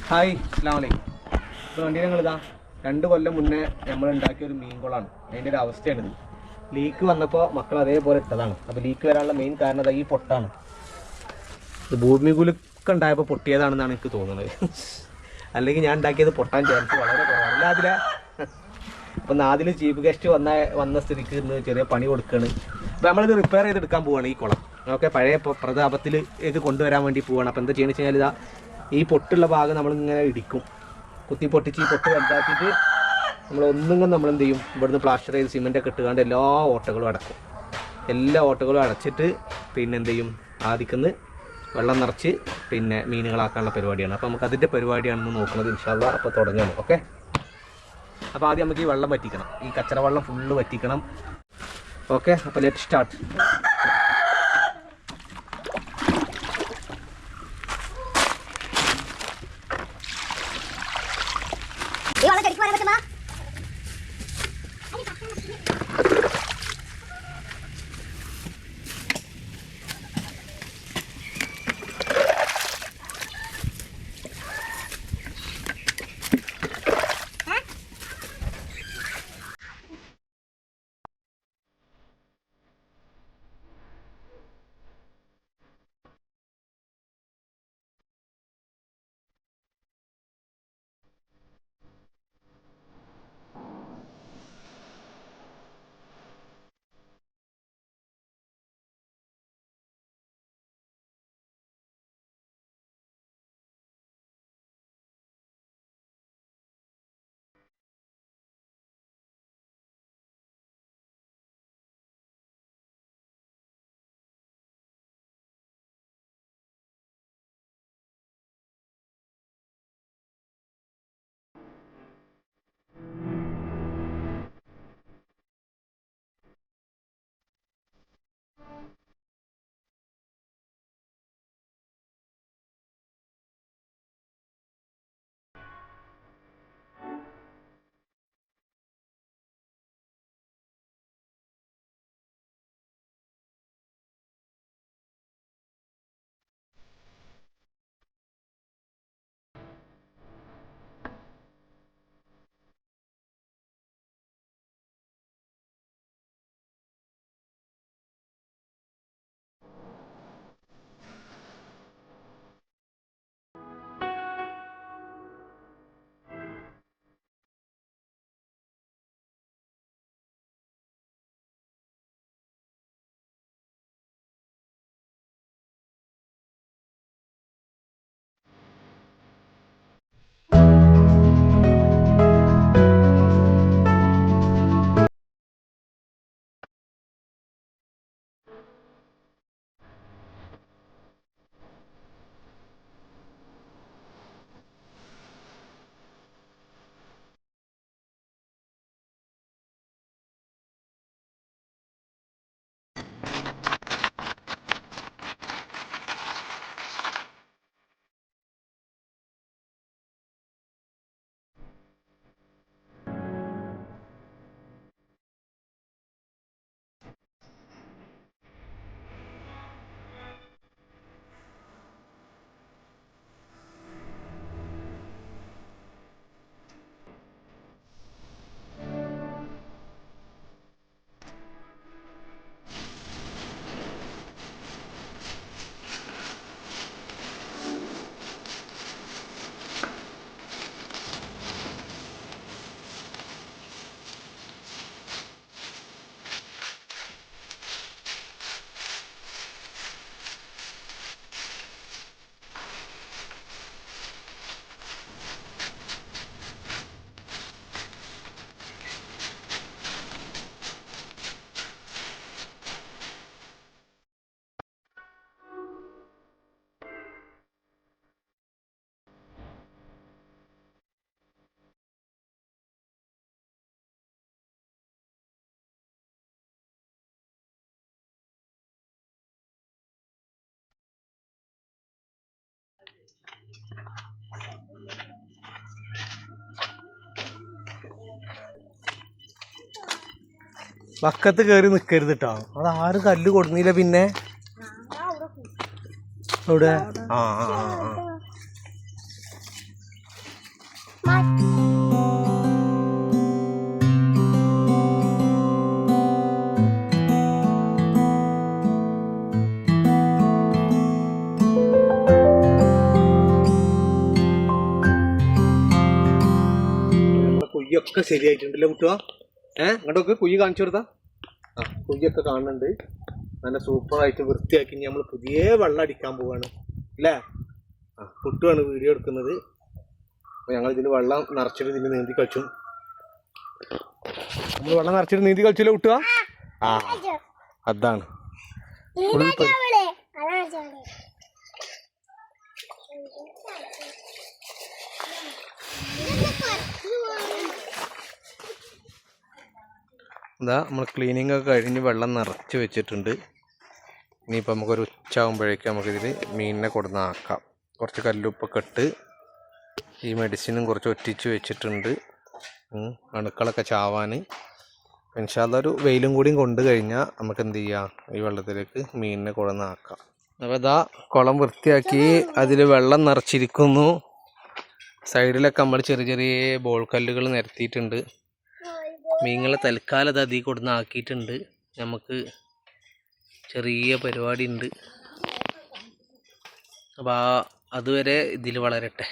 Hi അസ്സലാമു അലൈക്കും. ഇപ്പോൾ വണ്ടി ഞങ്ങളിതാ 2 കൊല്ലം മുന്നേ നമ്മൾ ഉണ്ടാക്കിയ ഒരു മീൻകുളമാണ്. അതിൻ്റെ ഒരു അവസ്ഥയാണിത്. ലീക്ക് വന്നപ്പോൾ മക്കൾ അതേപോലെ ഇട്ടതാണ്. അപ്പോൾ ലീക്ക് വരാനുള്ള മെയിൻ കാരണം ഈ പൊട്ടാണ്. ഇത് ഭൂമി കുലുക്കം ഉണ്ടായപ്പോൾ പൊട്ടിയതാണെന്നാണ് എനിക്ക് തോന്നുന്നത്. അല്ലെങ്കിൽ ഞാൻ ഉണ്ടാക്കിയത് പൊട്ടാൻ ചാൻസ് വളരെ കുറവാണ്. അല്ല അതിലെ അപ്പോൾ നാദിൽ ചീഫ് ഗസ്റ്റ് വന്ന സ്ഥിതിക്ക് ഇന്ന് ചെറിയ പണി കൊടുക്കുകയാണ്. അപ്പോൾ നമ്മളിത് റിപ്പയർ ചെയ്തെടുക്കാൻ പോവുകയാണ് ഈ കുളം. ഓക്കെ, പഴയ പ്രതാപത്തിലേക്ക് കൊണ്ടുവരാൻ വേണ്ടി പോവുകയാണ്. അപ്പോൾ എന്താ ചെയ്യുന്നത് വെച്ച് കഴിഞ്ഞാൽ ഇതാ ഈ പൊട്ടുള്ള ഭാഗം നമ്മളിങ്ങനെ ഇടിക്കും, കുത്തി പൊട്ടിച്ച് ഈ പൊട്ട് വലുതാക്കിയിട്ട് നമ്മളെന്ത് ചെയ്യും, ഇവിടുന്ന് പ്ലാസ്റ്റർ ചെയ്ത് സിമെൻ്റൊക്കെ ഇട്ടുകൊണ്ട് എല്ലാ ഓട്ടകളും അടക്കും. എല്ലാ ഓട്ടകളും അടച്ചിട്ട് പിന്നെ എന്ത് ചെയ്യും, ആദ്യക്കുന്ന് വെള്ളം നിറച്ച് പിന്നെ മീനുകളാക്കാനുള്ള പരിപാടിയാണ്. അപ്പോൾ നമുക്ക് അതിൻ്റെ പരിപാടിയാണെന്ന് നോക്കുന്നത് ഇൻഷാ അല്ലാഹ്. അപ്പോൾ തുടങ്ങുകയാണ്. ഓക്കെ, അപ്പോൾ ആദ്യം നമുക്ക് ഈ വെള്ളം വറ്റിക്കണം, ഈ കച്ചറ വെള്ളം ഫുള്ള് വറ്റിക്കണം. ഓക്കെ, അപ്പോൾ ലെറ്റ് സ്റ്റാർട്ട്. വക്കത്ത് കയറി നിൽക്കരുത് കേട്ടോ, അത് ആരും കല്ല് കൊടുന്നില്ല. പിന്നെ ഇവിടെ ആ ആ ആ കുയ്യൊക്കെ ശരിയായിട്ടുണ്ടല്ലോ കുട്ടുവാ. ഇങ്ങോട്ടൊക്കെ കുയ്യ് കാണിച്ചു കൊടുത്താ. കുയ്യൊക്കെ കാണുന്നുണ്ട്. നല്ല സൂപ്പറായിട്ട് വൃത്തിയാക്കി നമ്മൾ പുതിയ വെള്ളം അടിക്കാൻ പോവാണ് അല്ലേ. കുട്ടുവാണ് വീഡിയോ എടുക്കുന്നത്. അപ്പോൾ ഞങ്ങൾ ഇതിൽ വെള്ളം നിറച്ചിട്ട് ഇതിൽ നീന്തി കളിച്ചു. നമ്മൾ വെള്ളം നിറച്ചിട്ട് നീന്തി കളിച്ചില്ല കുട്ടുവാ. അതാണ് ഇതാ നമ്മൾ ക്ലീനിങ് ഒക്കെ കഴിഞ്ഞ് വെള്ളം നിറച്ച് വെച്ചിട്ടുണ്ട്. ഇനിയിപ്പോൾ നമുക്കൊരു ഉച്ചയാകുമ്പോഴേക്കും നമുക്കിതിൽ മീനിനെ കൊടുന്ന് ആക്കാം. കുറച്ച് കല്ലുപ്പൊക്കെ ഇട്ട് ഈ മെഡിസിനും കുറച്ച് ഒറ്റിച്ച് വെച്ചിട്ടുണ്ട് അണുക്കളൊക്കെ ചാവാൻ. ഇൻഷാ അല്ലാഹ് ഒരു വെയിലും കൂടിയും കൊണ്ട് കഴിഞ്ഞാൽ നമുക്ക് എന്ത് ചെയ്യാം, ഈ വെള്ളത്തിലേക്ക് മീനിനെ കൊടുന്ന് ആക്കാം. അപ്പോൾ ഇതാ കുളം വൃത്തിയാക്കി അതിൽ വെള്ളം നിറച്ചിരിക്കുന്നു. സൈഡിലൊക്കെ നമ്മൾ ചെറിയ ചെറിയ ബോൾ കല്ലുകൾ നിരത്തിയിട്ടുണ്ട്. മീനുകളെ തൽക്കാലം അത് അതിൽ കൊടുന്ന് ആക്കിയിട്ടുണ്ട്. നമുക്ക് ചെറിയ പരിപാടി ഉണ്ട്. അപ്പോൾ അതുവരെ ഇതിൽ വളരട്ടെ.